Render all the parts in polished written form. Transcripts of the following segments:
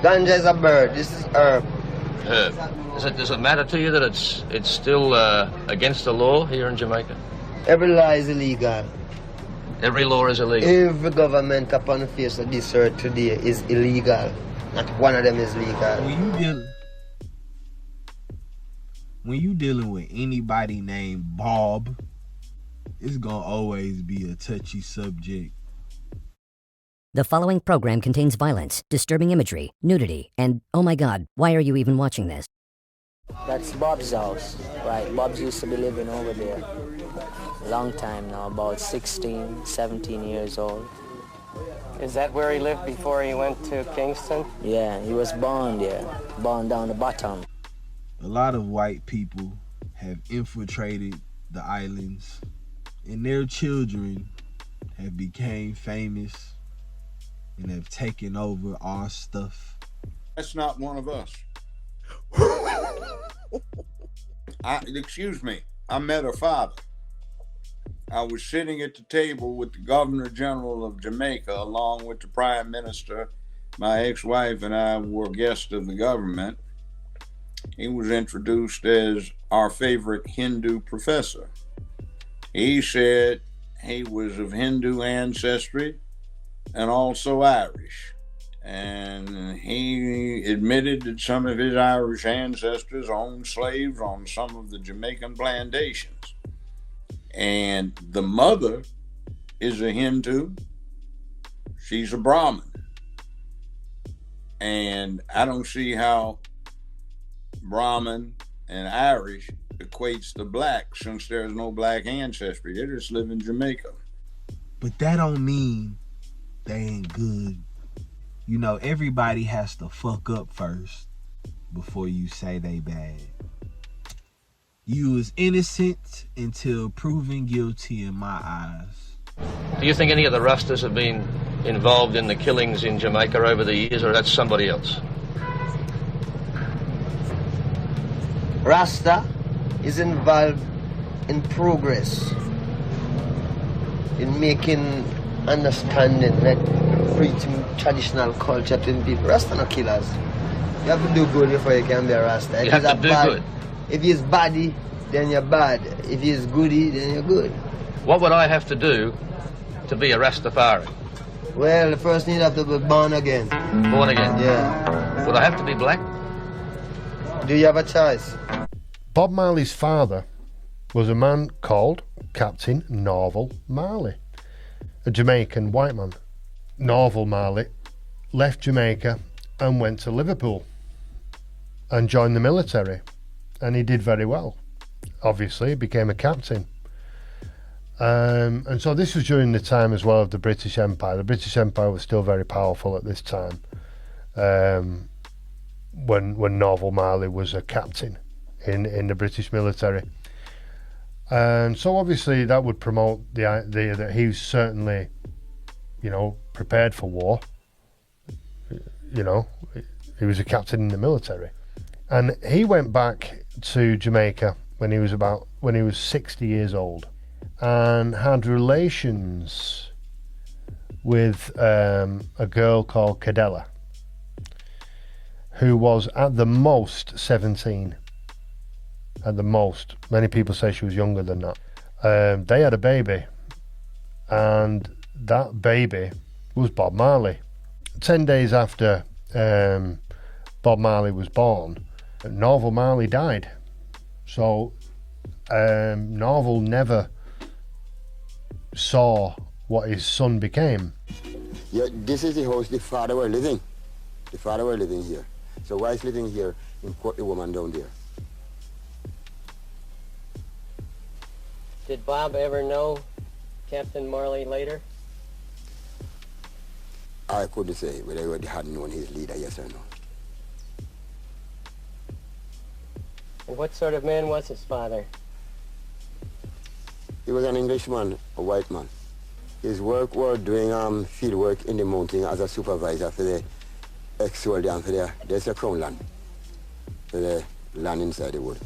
Ganja is a bird. This is herb. Herb. Does it matter to you that it's still against the law here in Jamaica? Every law is illegal. Every law is illegal? Every government upon the face of this earth today is illegal. Not one of them is legal. When you dealing with anybody named Bob, it's gonna always be a touchy subject. The following program contains violence, disturbing imagery, nudity, and, oh my god, why are you even watching this? That's Bob's house, right? Bob's used to be living over there. Long time now, about 16, 17 years old. Is that where he lived before he went to Kingston? Yeah, he was born there, born down the bottom. A lot of white people have infiltrated the islands, and their children have become famous and have taken over our stuff. That's not one of us. Excuse me, I met her father. I was sitting at the table with the Governor General of Jamaica, along with the Prime Minister. My ex-wife and I were guests of the government. He was introduced as our favorite Hindu professor. He said he was of Hindu ancestry and also Irish. And he admitted that some of his Irish ancestors owned slaves on some of the Jamaican plantations. And the mother is a Hindu. She's a Brahmin. And I don't see how Brahmin and Irish equates to black, since there's no black ancestry. They just live in Jamaica. But that don't mean they ain't good. You know, everybody has to fuck up first before you say they bad. You was innocent until proven guilty in my eyes. Do you think any of the Rastas have been involved in the killings in Jamaica over the years, or that's somebody else? Rasta is involved in progress, in making understanding, like preaching traditional culture to people. Rasta no killers. You have to do good before you can be a Rasta. You have to do good. If he's baddie, then you're bad. If he's goody, then you're good. What would I have to do to be a Rastafari? Well, the first thing you have to be born again. Born again? Yeah. Would I have to be black? Do you have a choice? Bob Marley's father was a man called Captain Norval Marley, a Jamaican white man. Norval Marley left Jamaica and went to Liverpool and joined the military, and he did very well. Obviously, he became a captain. And so this was during the time as well of the British Empire. The British Empire was still very powerful at this time, when Norval Marley was a captain in the British military. And so obviously that would promote the idea that he was certainly, prepared for war. He was a captain in the military. And he went back to Jamaica when he was 60 years old, and had relations with a girl called Cadella, who was at the most 17. At the most. Many people say she was younger than that. They had a baby, and that baby was Bob Marley. 10 days after Bob Marley was born, Norval Marley died. So Norval never saw what his son became. Yeah, this is the house the father were living. The father were living here. So why is living here and put the woman down there? Did Bob ever know Captain Marley later? I couldn't say whether he had known his leader, yes or no. And what sort of man was his father? He was an Englishman, a white man. His work was doing field work in the mountain as a supervisor for the ex-soldier and for there's a crown land, for the land inside the wood.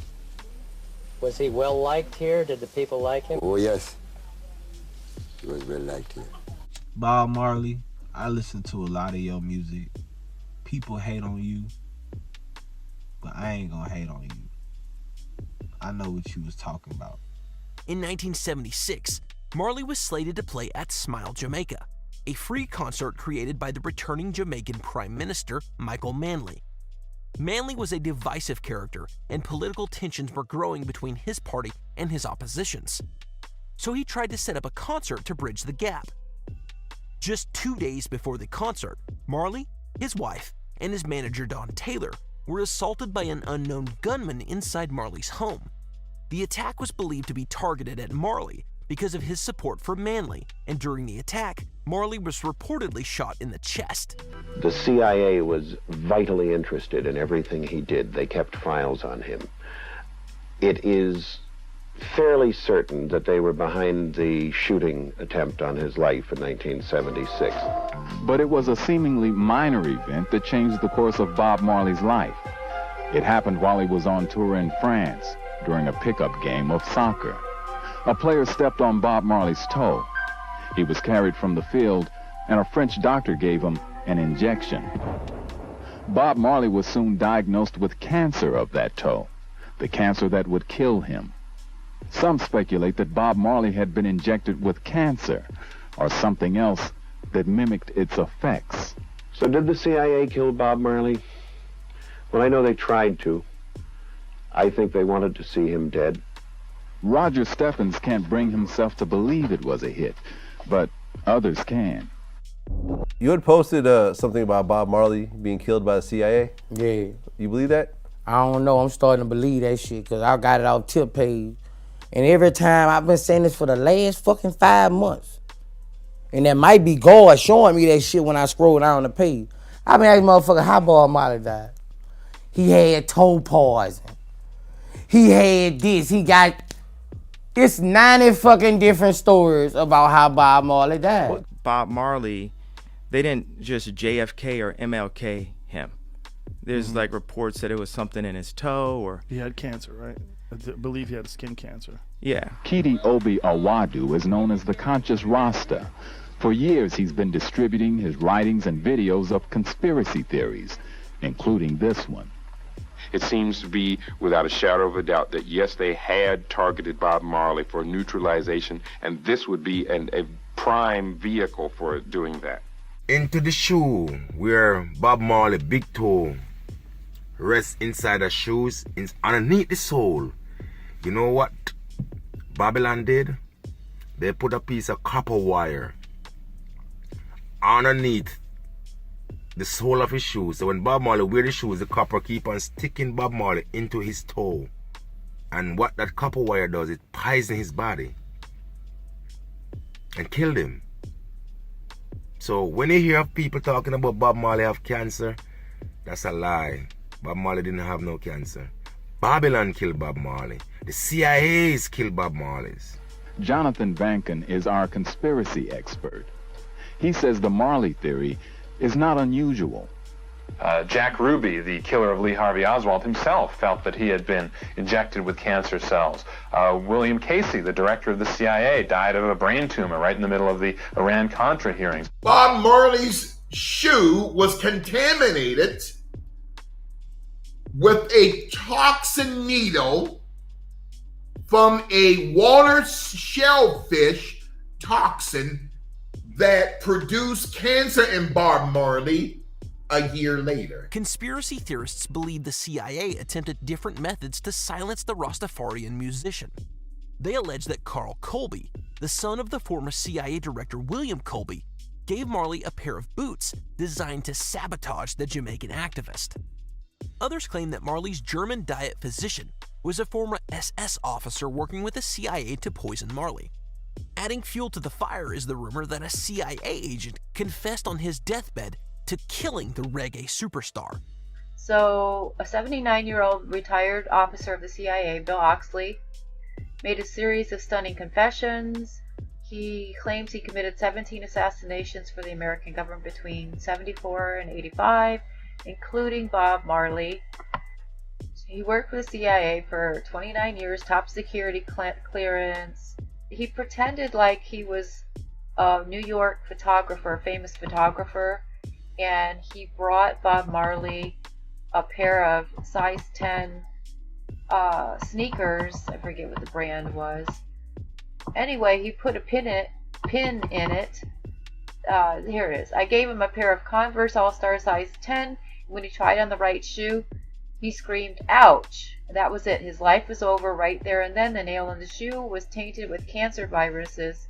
Was he well liked here? Did the people like him? Oh yes, he was well liked here. Bob Marley, I listen to a lot of your music. people hate on you, but I ain't gonna hate on you. I know what you was talking about. In 1976, Marley was slated to play at Smile Jamaica, a free concert created by the returning Jamaican Prime Minister, Michael Manley. Manley was a divisive character, and political tensions were growing between his party and his oppositions. So he tried to set up a concert to bridge the gap. Just 2 days before the concert, Marley, his wife, and his manager Don Taylor were assaulted by an unknown gunman inside Marley's home. The attack was believed to be targeted at Marley because of his support for Manley, and during the attack, Marley was reportedly shot in the chest. The CIA was vitally interested in everything he did. They kept files on him. It is fairly certain that they were behind the shooting attempt on his life in 1976. But it was a seemingly minor event that changed the course of Bob Marley's life. It happened while he was on tour in France during a pickup game of soccer. A player stepped on Bob Marley's toe. He was carried from the field, and a French doctor gave him an injection. Bob Marley was soon diagnosed with cancer of that toe, the cancer that would kill him. Some speculate that Bob Marley had been injected with cancer or something else that mimicked its effects. So did the CIA kill Bob Marley? Well, I know they tried to. I think they wanted to see him dead. Roger Steffens can't bring himself to believe it was a hit, but others can. You had posted something about Bob Marley being killed by the CIA? Yeah. You believe that? I don't know. I'm starting to believe that shit because I got it off tip page. And every time I've been saying this for the last fucking 5 months. And that might be God showing me that shit when I scroll down the page. I've been asking motherfucker how Bob Marley died. He had toe poison. He had this. He got... It's 90 fucking different stories about how Bob Marley died. Bob Marley, they didn't just JFK or MLK him. There's like reports that it was something in his toe or... He had cancer, right? I believe he had skin cancer. Yeah. Kidi Obi Awadu is known as the Conscious Rasta. For years, he's been distributing his writings and videos of conspiracy theories, including this one. It seems to be without a shadow of a doubt that, yes, they had targeted Bob Marley for neutralization, and this would be a prime vehicle for doing that. Into the shoe where Bob Marley big toe rests inside the shoes, underneath the sole. You know what Babylon did? They put a piece of copper wire underneath the sole of his shoes. So when Bob Marley wear the shoes, the copper keep on sticking Bob Marley into his toe. And what that copper wire does, it poisons his body and killed him. So when you hear people talking about Bob Marley have cancer, that's a lie. Bob Marley didn't have no cancer. Babylon killed Bob Marley. The CIA's killed Bob Marley's. Jonathan Vankin is our conspiracy expert. He says the Marley theory is not unusual. Jack Ruby, the killer of Lee Harvey Oswald, himself felt that he had been injected with cancer cells. William Casey, the director of the CIA, died of a brain tumor right in the middle of the Iran-Contra hearings. Bob Marley's shoe was contaminated with a toxin needle from a water shellfish toxin that produced cancer in Bob Marley a year later. Conspiracy theorists believe the CIA attempted different methods to silence the Rastafarian musician. They allege that Carl Colby, the son of the former CIA director William Colby, gave Marley a pair of boots designed to sabotage the Jamaican activist. Others claim that Marley's German diet physician was a former SS officer working with the CIA to poison Marley. Adding fuel to the fire is the rumor that a CIA agent confessed on his deathbed to killing the reggae superstar. So, a 79-year-old retired officer of the CIA, Bill Oxley, made a series of stunning confessions. He claims he committed 17 assassinations for the American government between 74 and 85, including Bob Marley. He worked for the CIA for 29 years, top security clearance. He pretended like he was a New York photographer, a famous photographer. and he brought Bob Marley a pair of size 10 sneakers. I forget what the brand was. Anyway, he put a pin in it. Here it is. I gave him a pair of Converse All-Star size 10. When he tried on the right shoe, he screamed, "Ouch!" And that was it. His life was over right there and then. The nail in the shoe was tainted with cancer viruses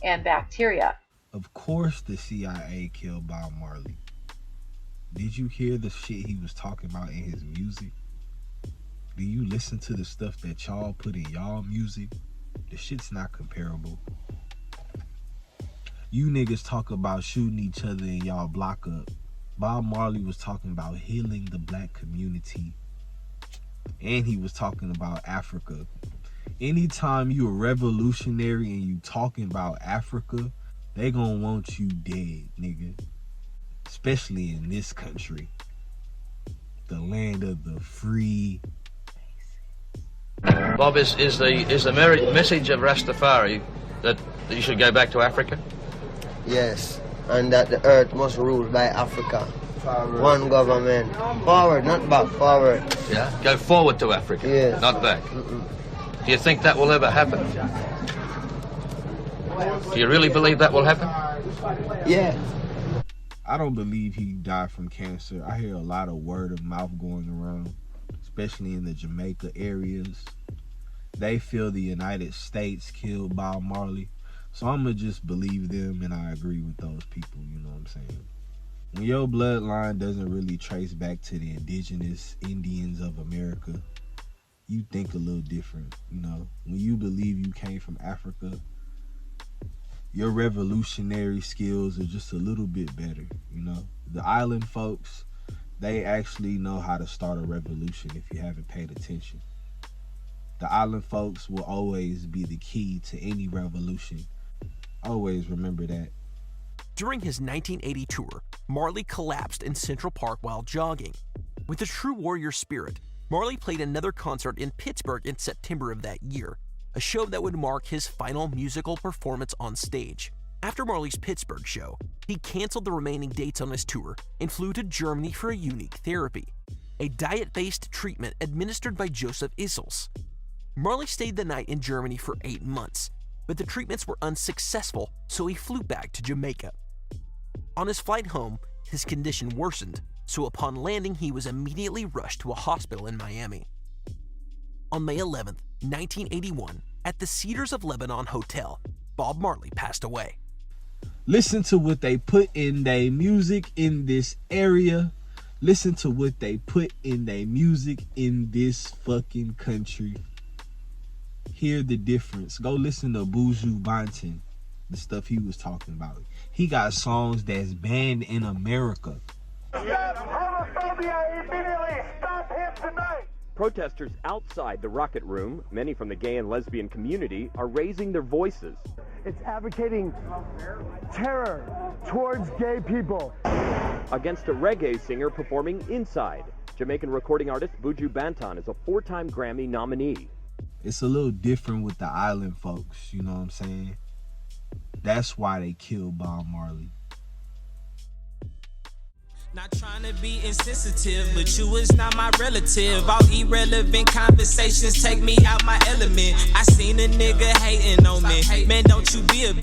and bacteria. Of course the CIA killed Bob Marley. Did you hear the shit he was talking about in his music? Do you listen to the stuff that y'all put in y'all music? The shit's not comparable. You niggas talk about shooting each other in y'all block up. Bob Marley was talking about healing the black community. And he was talking about Africa. Anytime you a revolutionary and you talking about Africa, they gonna want you dead, nigga. Especially in this country. The land of the free. Bob, is the message of Rastafari that you should go back to Africa? Yes, and that the earth must rule by Africa. Forward. One government. Forward, not back, forward. Yeah, go forward to Africa, yes. Not back. Do you think that will ever happen? Do you really believe that will happen? Yeah. I don't believe he died from cancer. I hear a lot of word of mouth going around, especially in the Jamaica areas. They feel the United States killed Bob Marley. So I'm going to just believe them, and I agree with those people, you know what I'm saying? When your bloodline doesn't really trace back to the indigenous Indians of America, you think a little different, you know? When you believe you came from Africa, your revolutionary skills are just a little bit better, you know? The island folks, they actually know how to start a revolution if you haven't paid attention. The island folks will always be the key to any revolution. Always remember that. During his 1980 tour, Marley collapsed in Central Park while jogging. With a true warrior spirit, Marley played another concert in Pittsburgh in September of that year, a show that would mark his final musical performance on stage. After Marley's Pittsburgh show, he canceled the remaining dates on his tour and flew to Germany for a unique therapy, a diet-based treatment administered by Joseph Issels. Marley stayed the night in Germany for 8 months, but the treatments were unsuccessful, so he flew back to Jamaica. On his flight home, his condition worsened, so upon landing he was immediately rushed to a hospital in Miami. On May 11th, 1981, at the Cedars of Lebanon Hotel, Bob Marley passed away. Listen to what they put in their music in this area. Listen to what they put in their music in this fucking country. Hear the difference. Go listen to Buju Banton, the stuff he was talking about. He got songs that's banned in America. Protesters outside the Rocket Room, many from the gay and lesbian community, are raising their voices. It's advocating terror towards gay people. Against a reggae singer performing inside. Jamaican recording artist Buju Banton is a 4-time Grammy nominee. It's a little different with the island folks, you know what I'm saying? That's why they killed Bob Marley. Not trying to be insensitive, but you is not my relative. All irrelevant conversations take me out my element. I seen a nigga hating on me. Man, don't you be a